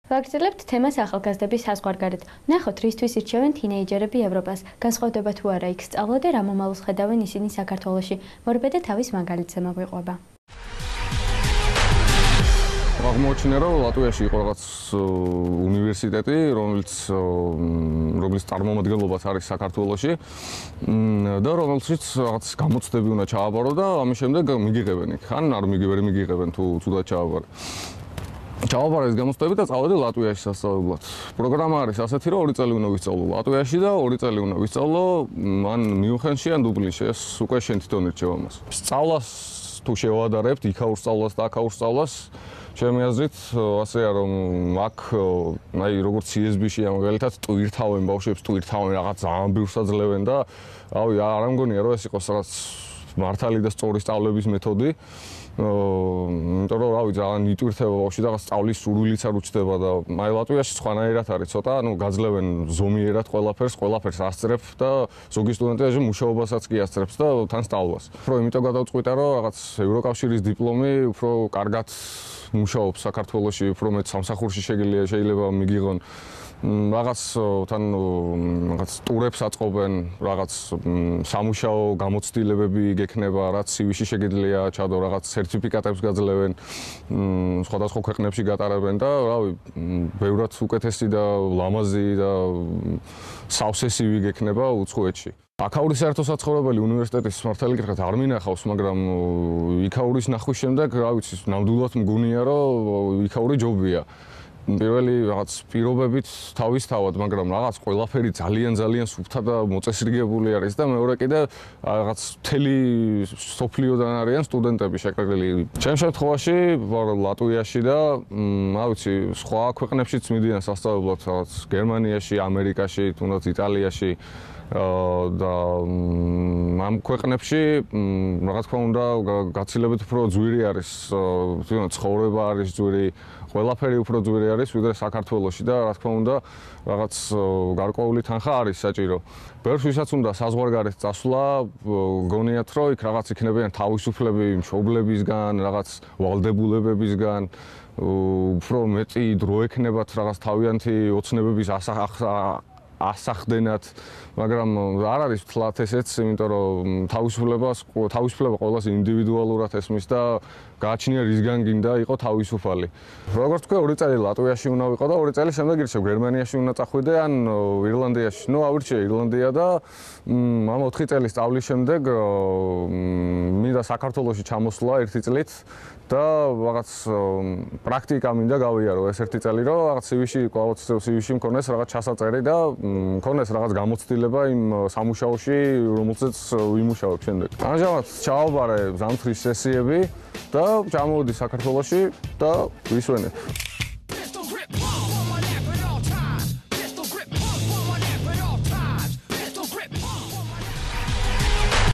ვაგრძელებთ თემას ახალგაზრდების საზღვარგარეთ. ნახოთ, რისთვის ირჩევენ თინეიჯერები ევროპას. განსხვავდება თუ არა იქ სწავლა და რა მომავალს ხედავენ ისინი საქართველოში. მორბედა თავის მაგალითზე მოგვიყვება. აღმოჩნდა, რომ ლატვიაში იყო რაღაც უნივერსიტეტი, რომლის წარმომადგენლობაც არის საქართველოში და რომელშიც რაღაც გამოცდები უნდა ჩააბარო და ამის შემდეგ მიგიღებენ იქ. ან არ მიგიღებენ თუ ცუდად ჩააბარე. ჩავაბარე ეს გამოცდები და წავედი ლატვიაში სასწავლებლად. პროგრამა არის ასეთი, რომ 2 წელი უნდა ვისწავლო ლატვიაში და 2 წელი უნდა ვისწავლო ან მიუნხენში ან დუბლინში. ეს უკვე შენ თვითონ ირჩევ ამას. სწავლას თუ შევადარებთ, იქაურ სწავლას და აქაურ სწავლას, ჩემი აზრით, ასეა რომ აქ, აი როგორც CSB-ში მაგალითად ტვირთავენ ბავშვებს, ტვირთავენ რაღაც ძალიან ბევრს აძლევენ და რავი, არ ამგონია რომ ეს იყოს რაღაც მართალი და სწორი სწავლების მეთოდი. იმიტომ რომ რავი ძალიან იტვირთება ბავშვი და სწავლის სურვილიც არ უჩნდება და აი ლატვიაში სხვანაირად არის ცოტა, გაძლევენ ზომიერად ყველაფერს ასწრებ და ზოგი სტუდენტი აჟე მუშაობასაც კი ასწრებს და თან სწავლას. უფრო იმიტომ გადავწყვიტა რომ რაღაც ევროკავშირის დიპლომი უფრო კარგად მუშაობს საქართველოში, უფრო მეტ სამსახურში შეიძლება მიგიღონ. რაღაც ტურებს აწყობენ, რაღაც სამუშაო გამოცდილებები გექნება, რაც CV-ში შეგიძლია ჩადო, რაღაც სერტიფიკატებს გაძლევენ, სხვადასხვა ქვეყნებში გატარებენ და რავი, ბევრად უკეთესი და ლამაზი და სავსე CV გექნება უცხოეთში. აქაური საერთო საცხოვრებელი უნივერსიტეტის მართალი კითხეთ არ მინახავს, მაგრამ იქაურის ნახვის შემდეგ, რა ვიცი, ნამდვილად მგონია, რომ იქაური ჯობია. პირველი რაღაც პირობებით თავისთავად, მაგრამ რაღაც ყველაფერი ძალიან სუფთა და მოწესრიგებული არის და მეორე კიდე რაღაც მთელი სოფლიოდან არიან სტუდენტები შეკრებილი. ჩემ შემთხვევაში ვარ ლატვიაში და რა ვიცი, სხვა ქვეყნებშიც მიდიან სასწავლებლად, რაღაც გერმანიაში, ამერიკაში, თუნდაც იტალიაში და ამ ქვეყნებში რა თქმა უნდა გაცილებით უფრო ძვირი არის, ცხოვრება არის ძვირი, ყველაფერი უფრო ძვირი არის ვიდრე საქართველოში და რა თქმა უნდა რაღაც გარკვეული თანხა არის საჭირო. ბევრს ვისაც უნდა საზღვარგარეთ წასვლა, გონიათ რომ იქ რაღაც იქნებიან თავისუფლები მშობლებისგან, რაღაც ვალდებულებებისგან, უფრო მეტი დრო ექნებათ რაღაც თავიანთი ოცნებების ასახდენად, მაგრამ არ არის თლათ ესეც, იმიტომ რომ თავისუფლება ყველას ინდივიდუალურად ესმის და გააჩნია რისგან გინდა იყო თავისუფალი. როგორც თქვი, 2 წელი ლატვიაში უნდა ვიყო და 2 წელი შემდეგ ირჩევ გერმანიაში უნდა წახვიდე ან ირლანდიაში. ავირჩიე ირლანდია და ამ 4 წელი სწავლის შემდეგ მინდა საქართველოში ჩამოსვლა 1 წლით და რაღაც პრაქტიკა მინდა გავიარო ეს 1 წელი, რომ რაღაც CV-ში მქონეს რაღაც ჩასაწერი და მქონეს რაღაც გამოცდილება იმ სამუშაოში, რომელზეც ვიმუშავებ შემდეგ. ამჟამად ჩავაბარე ზამთრის სესიები და ჩამოვედი საქართველოში და ვისვენებ.